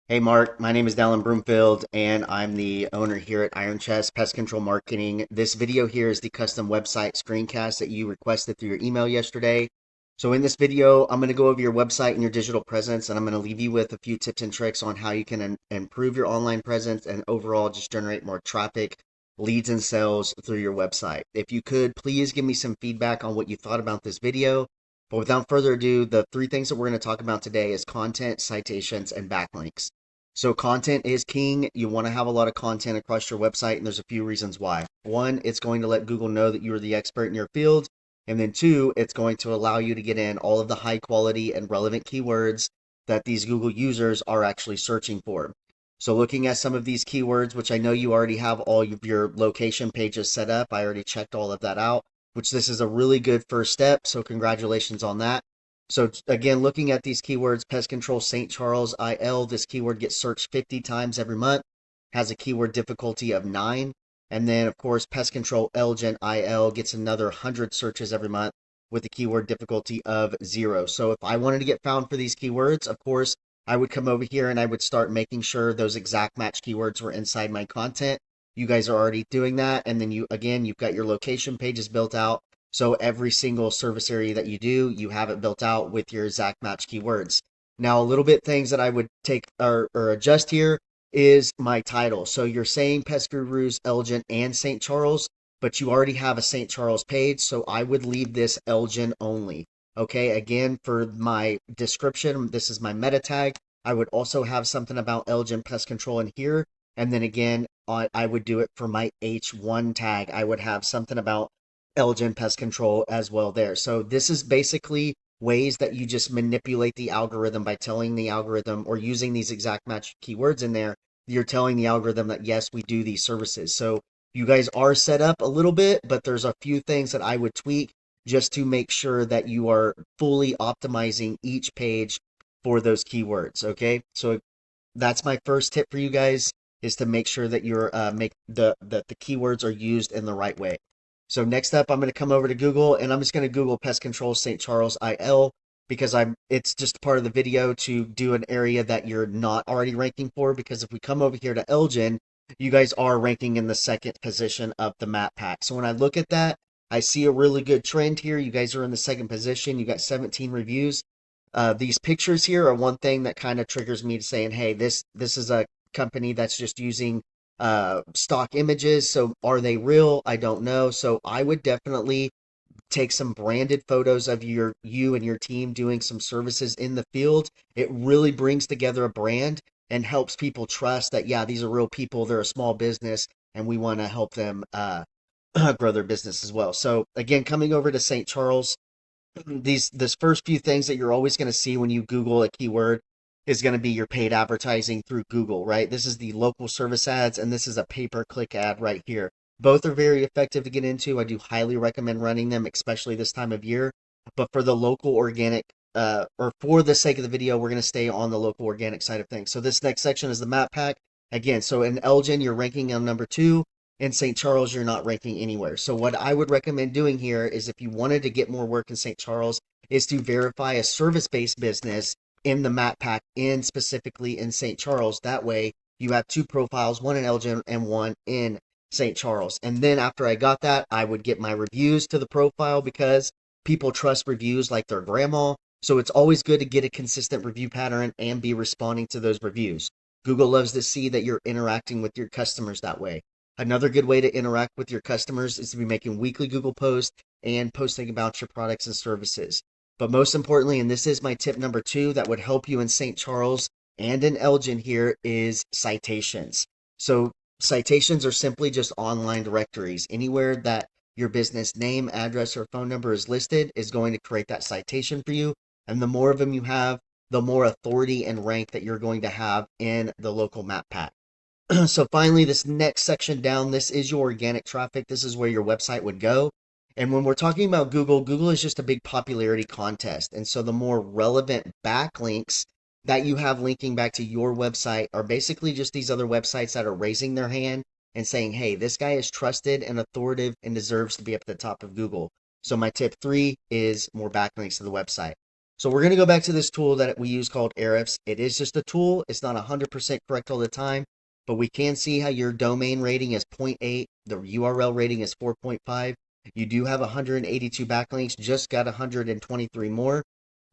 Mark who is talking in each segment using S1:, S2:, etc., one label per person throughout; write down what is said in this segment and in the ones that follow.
S1: Hey Mark, my name is Dallin Broomfield and I'm the owner here at Iron Chest Pest Control Marketing. This video here is the custom website screencast that you requested through your email yesterday. So in this video, I'm going to go over your website and your digital presence, and I'm going to leave you with a few tips and tricks on how you can improve your online presence and overall just generate more traffic, leads, and sales through your website. If you could, please give me some feedback on what you thought about this video. But without further ado, the three things that we're going to talk about today is content, citations, and backlinks. So content is king. You want to have a lot of content across your website, and there's a few reasons why. One, it's going to let Google know that you're the expert in your field. And then two, it's going to allow you to get in all of the high quality and relevant keywords that these Google users are actually searching for. So looking at some of these keywords, which I know you already have all of your location pages set up. I already checked all of that out, which this is a really good first step. So congratulations on that. So again, looking at these keywords, pest control St. Charles IL, this keyword gets searched 50 times every month, has a keyword difficulty of 9. And then, of course, pest control Elgin IL gets another 100 searches every month with a keyword difficulty of 0. So if I wanted to get found for these keywords, of course, I would come over here and I would start making sure those exact match keywords were inside my content. You guys are already doing that. And then you've got your location pages built out. So every single service area that you do, you have it built out with your exact match keywords. Now, a little bit things that I would take or adjust here is my title. So you're saying Pest Gurus, Elgin, and St. Charles, but you already have a St. Charles page. So I would leave this Elgin only. Okay, again, for my description, this is my meta tag. I would also have something about Elgin Pest Control in here. And then again, I would do it for my H1 tag. I would have something about Elgin Pest Control as well there. So this is basically ways that you just manipulate the algorithm by telling the algorithm or using these exact match keywords in there. You're telling the algorithm that yes, we do these services. So you guys are set up a little bit, but there's a few things that I would tweak just to make sure that you are fully optimizing each page for those keywords. Okay. So that's my first tip for you guys is to make sure that you're make the keywords are used in the right way. So next up, I'm going to come over to Google and I'm just going to Google pest control St. Charles IL because it's just part of the video to do an area that you're not already ranking for. Because if we come over here to Elgin, you guys are ranking in the second position of the map pack. So when I look at that, I see a really good trend here. You guys are in the second position. You got 17 reviews. These pictures here are one thing that kind of triggers me to saying, hey, this is a company that's just using stock images. So are they real? I don't know. So I would definitely take some branded photos of you and your team doing some services in the field. It really brings together a brand and helps people trust that yeah, these are real people. They're a small business, and we want to help them grow their business as well. So again, coming over to St. Charles, this first few things that you're always going to see when you Google a keyword is going to be your paid advertising through Google, right? This is the local service ads, and this is a pay-per-click ad right here. Both are very effective to get into. I do highly recommend running them, especially this time of year. But for the local organic, or for the sake of the video, we're going to stay on the local organic side of things. So this next section is the map pack. Again, so in Elgin, you're ranking on number 2. In St. Charles, you're not ranking anywhere. So what I would recommend doing here is if you wanted to get more work in St. Charles, is to verify a service-based business in the map pack and specifically in St. Charles. That way you have two profiles, one in Elgin and one in St. Charles. And then after I got that, I would get my reviews to the profile because people trust reviews like their grandma. So it's always good to get a consistent review pattern and be responding to those reviews. Google loves to see that you're interacting with your customers that way. Another good way to interact with your customers is to be making weekly Google posts and posting about your products and services. But most importantly, and this is my tip number 2 that would help you in St. Charles and in Elgin here, is citations. So citations are simply just online directories. Anywhere that your business name, address, or phone number is listed is going to create that citation for you. And the more of them you have, the more authority and rank that you're going to have in the local map pack. So finally, this next section down, this is your organic traffic. This is where your website would go. And when we're talking about Google, Google is just a big popularity contest. And so the more relevant backlinks that you have linking back to your website are basically just these other websites that are raising their hand and saying, hey, this guy is trusted and authoritative and deserves to be up at the top of Google. So my tip 3 is more backlinks to the website. So we're going to go back to this tool that we use called Ahrefs. It is just a tool. It's not 100% correct all the time, but we can see how your domain rating is 0.8. The URL rating is 4.5. You do have 182 backlinks, just got 123 more,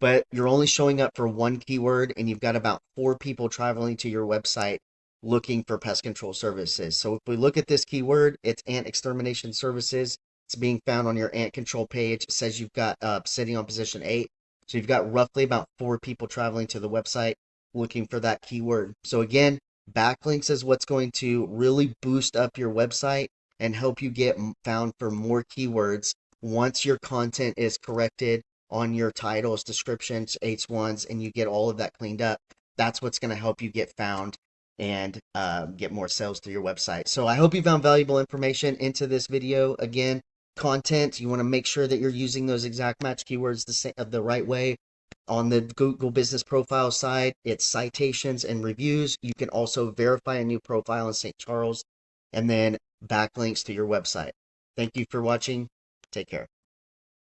S1: but you're only showing up for one keyword and you've got about 4 people traveling to your website looking for pest control services. So if we look at this keyword, it's ant extermination services. It's being found on your ant control page. It says you've got sitting on position 8. So you've got roughly about 4 people traveling to the website looking for that keyword. So again, backlinks is what's going to really boost up your website and help you get found for more keywords once your content is corrected on your titles, descriptions, H1s, and you get all of that cleaned up. That's what's going to help you get found and get more sales to your website. So I hope you found valuable information into this video. Again, content, you want to make sure that you're using those exact match keywords the right way. On the Google Business Profile side, it's citations and reviews. You can also verify a new profile in St. Charles and then backlinks to your website. Thank you for watching. Take care.